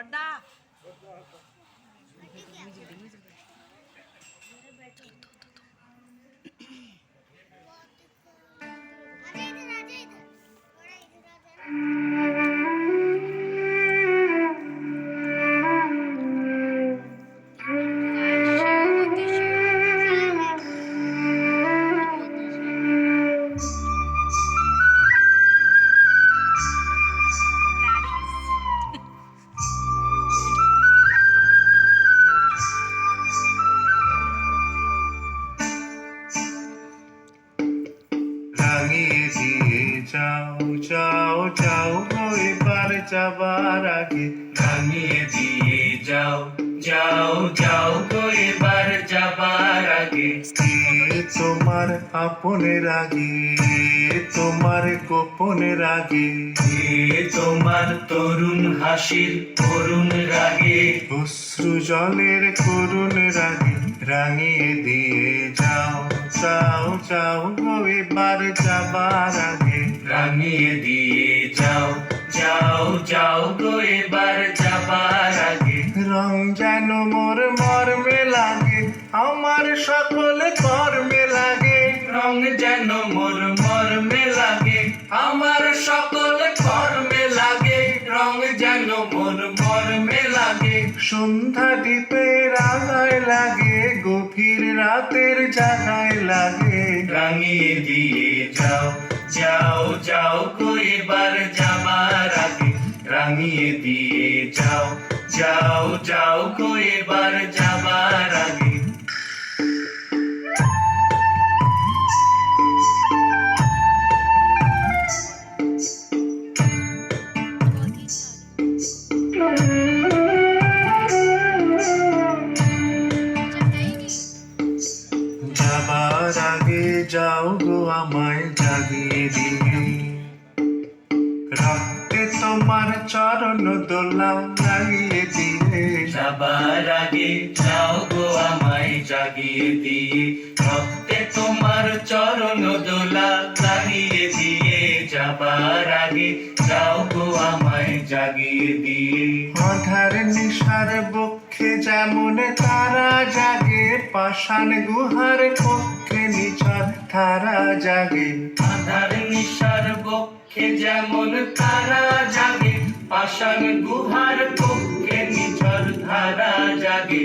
বড়দা রাঙিয়ে দিয়ে যাও যাও যাও গো এবার যাবার আগে রাঙিয়ে দিয়ে যাও যাও যাও গো এবার যাবার আগে কে তোমার আপনের আগে তোমার গোপনের আগে কে তোমার তরুণ হাসির করুণ রাগে অশ্রু জলের করুণ রাগে রাঙিয়ে দিয়ে যাও যাও যাও গো এবার যাবার আগে রাঙিয়ে দিয়ে যাও যাও যাও গো এবার যাবার আগে রং যেন মোর মর্মে লাগে আমার সকল কর্মে লাগে রং যেন মোর মর্মে লাগে আমার সকল কর্মে লাগে রং যেন মোর মর্মে লাগে সন্ধ্যা দ্বীপের আগায় লাগে গভীর রাতের জাগায় লাগে রাঙিয়ে দিয়ে যাও যাও যাও গো এবার যাবার আগে রাঙিয়ে দিয়ে যাও যাও যাও গো এবার যাবার আগে যাবার আগে যাও গো আমায় জাগিয়ে দিয়ে রক্তে তোমার চরণ দোলা লাগিয়ে দিয়ে যাবার আগে যাও গো আমায় জাগিয়ে দিয়ে রক্তে তোমার চরণ দোলা লাগিয়ে দিয়ে যাবার আগে যাও গো আমায় জাগিয়ে দিয়ে অধার নিশার বক্ষে যেমন তারা জাগে পাষাণ গুহার কক্ষে নিঝর তারা জাগে আধার নিশার বক্ষে যেমন তারা জাগে পাষাণ গুহার কক্ষে নিঝর ধারা জাগে